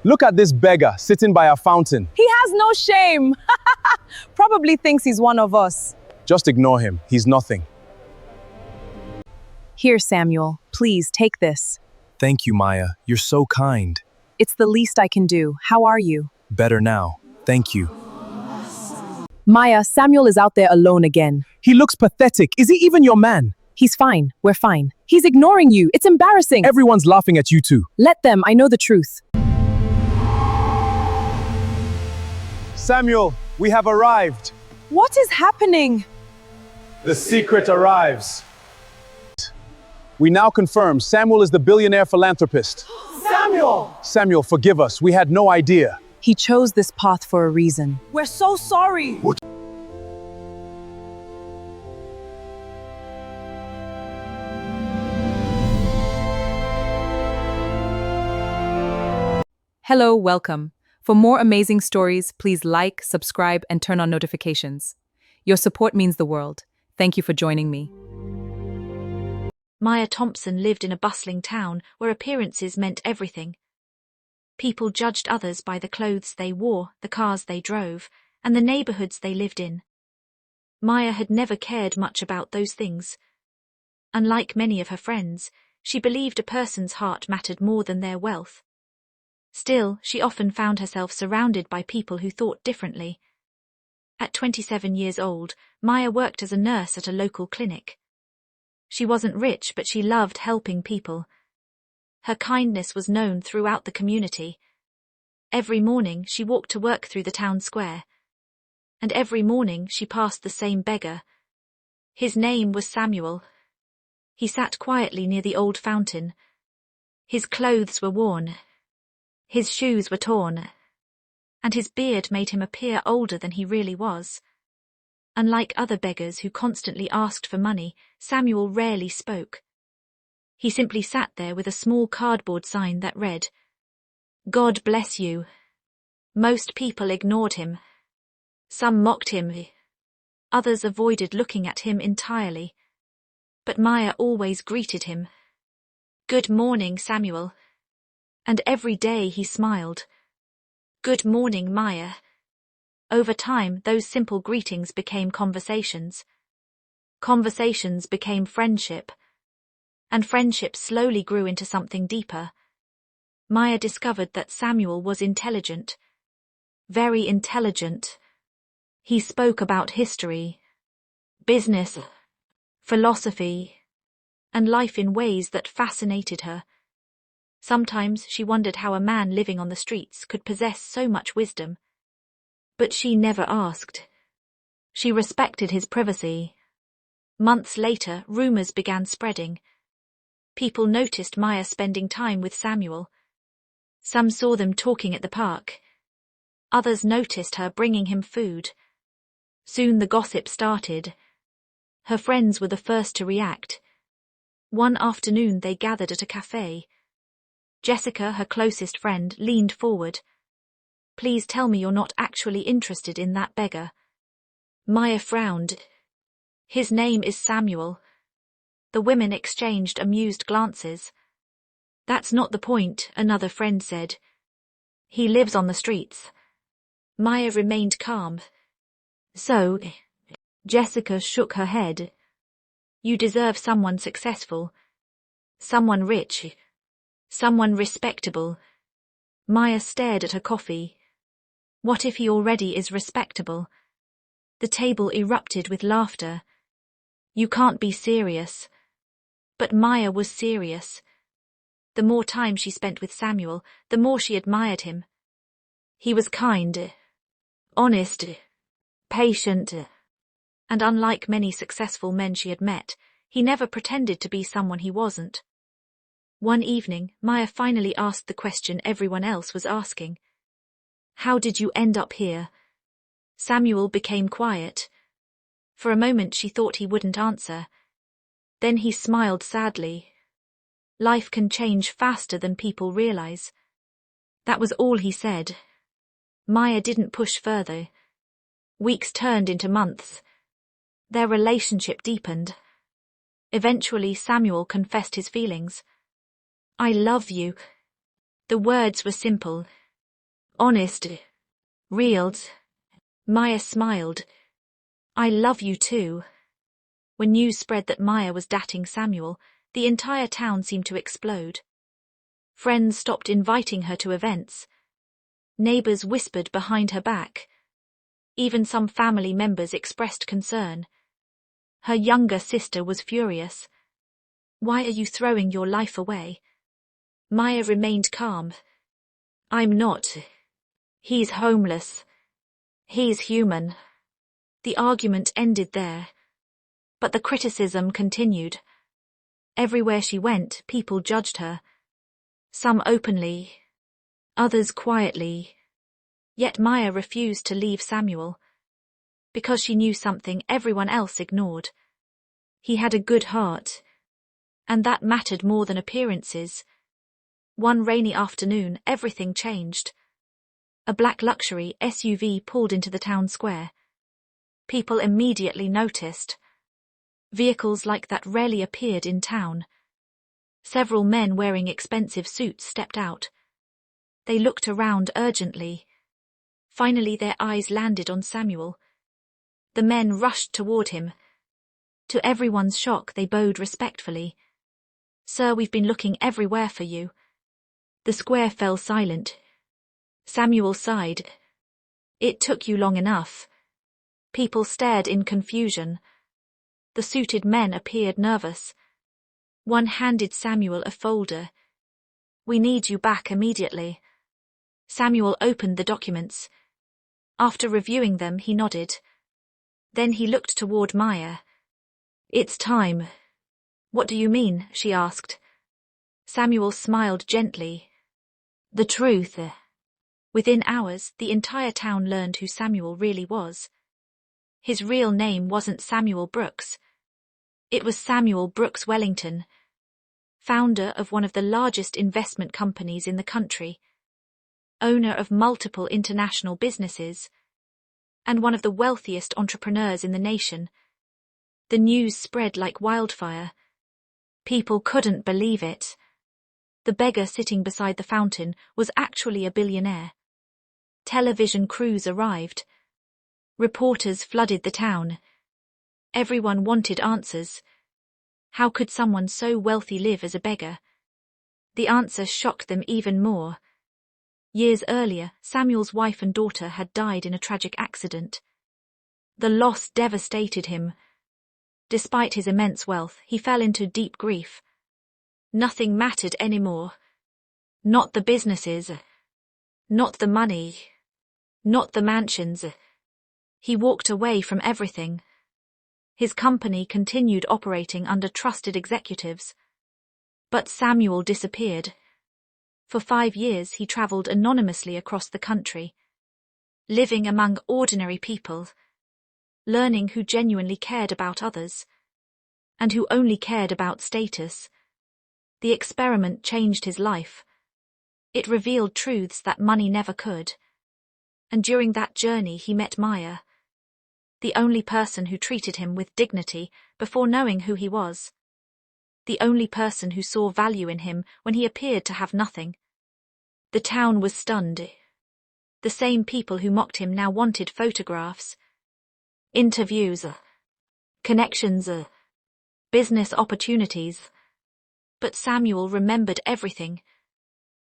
Look at this beggar sitting by a fountain. He has no shame. Probably thinks he's one of us. Just ignore him. He's nothing. Here, Samuel. Please take this. Thank you, Maya. You're so kind. It's the least I can do. How are you? Better now. Thank you. Maya, Samuel is out there alone again. He looks pathetic. Is he even your man? He's fine. We're fine. He's ignoring you. It's embarrassing. Everyone's laughing at you too. Let them. I know the truth. Samuel, we have arrived. What is happening? The secret arrives. We now confirm Samuel is the billionaire philanthropist. Samuel! Samuel, forgive us. We had no idea. He chose this path for a reason. We're so sorry. Hello, welcome. For more amazing stories, please like, subscribe, and turn on notifications. Your support means the world. Thank you for joining me. Maya Thompson lived in a bustling town where appearances meant everything. People judged others by the clothes they wore, the cars they drove, and the neighborhoods they lived in. Maya had never cared much about those things. Unlike many of her friends, she believed a person's heart mattered more than their wealth. Still, she often found herself surrounded by people who thought differently. At 27 years old, Maya worked as a nurse at a local clinic. She wasn't rich, but she loved helping people. Her kindness was known throughout the community. Every morning she walked to work through the town square. And every morning she passed the same beggar. His name was Samuel. He sat quietly near the old fountain. His clothes were worn. His shoes were torn. And his beard made him appear older than he really was. Unlike other beggars who constantly asked for money, Samuel rarely spoke. He simply sat there with a small cardboard sign that read, "God bless you." Most people ignored him. Some mocked him. Others avoided looking at him entirely. But Maya always greeted him. "Good morning, Samuel." And every day he smiled. "Good morning, Maya." Over time, those simple greetings became conversations. Conversations became friendship. And friendship slowly grew into something deeper. Maya discovered that Samuel was intelligent. Very intelligent. He spoke about history, business, philosophy, and life in ways that fascinated her. Sometimes she wondered how a man living on the streets could possess so much wisdom. But she never asked. She respected his privacy. Months later, rumors began spreading. People noticed Maya spending time with Samuel. Some saw them talking at the park. Others noticed her bringing him food. Soon the gossip started. Her friends were the first to react. One afternoon they gathered at a cafe. Jessica, her closest friend, leaned forward. "Please tell me you're not actually interested in that beggar." Maya frowned. "His name is Samuel." The women exchanged amused glances. "That's not the point," another friend said. "He lives on the streets." Maya remained calm. "So," Jessica shook her head, "you deserve someone successful, someone rich, someone respectable." Maya stared at her coffee. What if he already is respectable? The table erupted with laughter. "You can't be serious." But Maya was serious. The more time she spent with Samuel, the more she admired him. He was kind, honest, patient, and unlike many successful men she had met, he never pretended to be someone he wasn't. One evening, Maya finally asked the question everyone else was asking. "How did you end up here?" Samuel became quiet. For a moment she thought he wouldn't answer. Then he smiled sadly. Life can change faster than people realize. That was all he said. Maya didn't push further. Weeks turned into months. Their relationship deepened. Eventually Samuel confessed his feelings. "I love you." The words were simple, Honest. Real. Maya smiled. I love you too. When news spread that Maya was dating Samuel, the entire town seemed to explode. Friends stopped inviting her to events. Neighbors whispered behind her back. Even some family members expressed concern. Her younger sister was furious. Why are you throwing your life away? Maya remained calm. I'm not. He's homeless. He's human. The argument ended there. But the criticism continued. Everywhere she went, people judged her. Some openly, others quietly. Yet Maya refused to leave Samuel. Because she knew something everyone else ignored. He had a good heart. And that mattered more than appearances. One rainy afternoon, everything changed. A black luxury SUV pulled into the town square. People immediately noticed. Vehicles like that rarely appeared in town. Several men wearing expensive suits stepped out. They looked around urgently. Finally their eyes landed on Samuel. The men rushed toward him. To everyone's shock, they bowed respectfully. Sir, we've been looking everywhere for you. The square fell silent. Samuel sighed. It took you long enough. People stared in confusion. The suited men appeared nervous. One handed Samuel a folder. We need you back immediately. Samuel opened the documents. After reviewing them, he nodded. Then he looked toward Maya. It's time. What do you mean? She asked. Samuel smiled gently. The truth. Within hours, the entire town learned who Samuel really was. His real name wasn't Samuel Brooks. It was Samuel Brooks Wellington, founder of one of the largest investment companies in the country, owner of multiple international businesses, and one of the wealthiest entrepreneurs in the nation. The news spread like wildfire. People couldn't believe it. The beggar sitting beside the fountain was actually a billionaire. Television crews arrived. Reporters flooded the town. Everyone wanted answers. How could someone so wealthy live as a beggar? The answer shocked them even more. Years earlier, Samuel's wife and daughter had died in a tragic accident. The loss devastated him. Despite his immense wealth, he fell into deep grief. Nothing mattered anymore. Not the businesses. Not the money. Not the mansions. He walked away from everything. His company continued operating under trusted executives. But Samuel disappeared. For 5 years he traveled anonymously across the country, living among ordinary people, learning who genuinely cared about others, and who only cared about status. The experiment changed his life. It revealed truths that money never could. And during that journey he met Maya, the only person who treated him with dignity before knowing who he was. The only person who saw value in him when he appeared to have nothing. The town was stunned. The same people who mocked him now wanted photographs, interviews, connections, business opportunities. But Samuel remembered everything.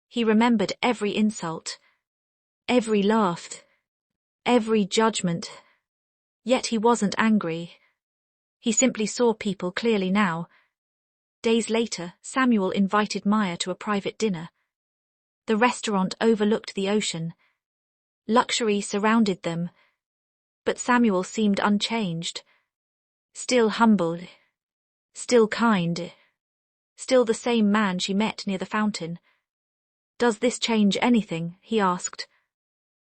He remembered every insult, every laugh, every judgment. Yet he wasn't angry. He simply saw people clearly now. Days later, Samuel invited Maya to a private dinner. The restaurant overlooked the ocean. Luxury surrounded them. But Samuel seemed unchanged. Still humble. Still kind. Still the same man she met near the fountain. Does this change anything? He asked.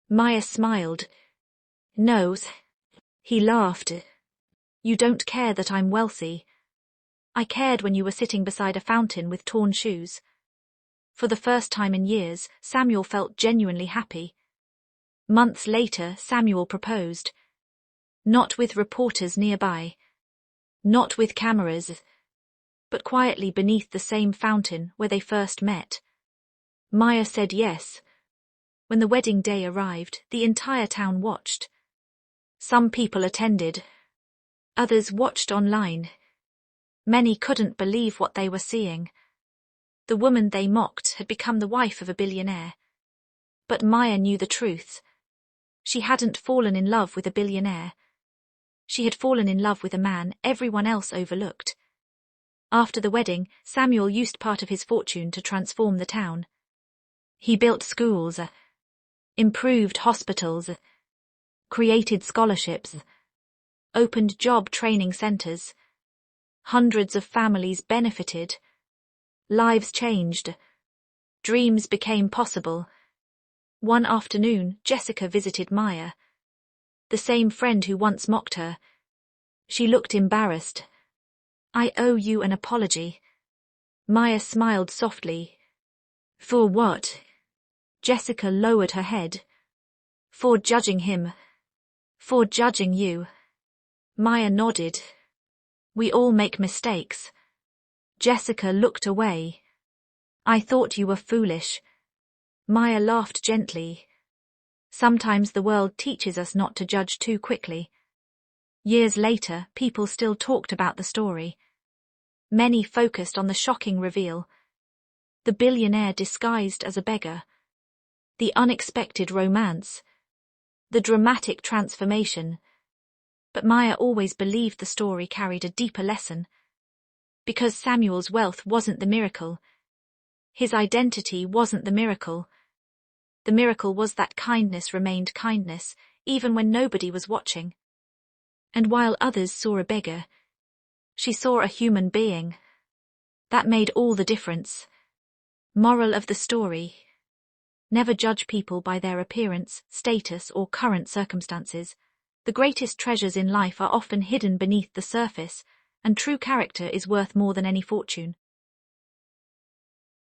Maya smiled. No. He laughed. You don't care that I'm wealthy. I cared when you were sitting beside a fountain with torn shoes. For the first time in years, Samuel felt genuinely happy. Months later, Samuel proposed. Not with reporters nearby. Not with cameras. But quietly beneath the same fountain where they first met. Maya said yes. When the wedding day arrived, the entire town watched. Some people attended. Others watched online. Many couldn't believe what they were seeing. The woman they mocked had become the wife of a billionaire. But Maya knew the truth. She hadn't fallen in love with a billionaire. She had fallen in love with a man everyone else overlooked. After the wedding, Samuel used part of his fortune to transform the town. He built schools, improved hospitals, created scholarships, opened job training centers. Hundreds of families benefited. Lives changed. Dreams became possible. One afternoon, Jessica visited Maya, the same friend who once mocked her. She looked embarrassed. "I owe you an apology." Maya smiled softly. "For what?" Jessica lowered her head. "For judging him. For judging you." Maya nodded. "We all make mistakes." Jessica looked away. "I thought you were foolish." Maya laughed gently. "Sometimes the world teaches us not to judge too quickly." Years later, people still talked about the story. Many focused on the shocking reveal. The billionaire disguised as a beggar. The unexpected romance. The dramatic transformation. But Maya always believed the story carried a deeper lesson. Because Samuel's wealth wasn't the miracle. His identity wasn't the miracle. The miracle was that kindness remained kindness, even when nobody was watching. And while others saw a beggar, she saw a human being. That made all the difference. Moral of the story: never judge people by their appearance, status, or current circumstances. The greatest treasures in life are often hidden beneath the surface, and true character is worth more than any fortune.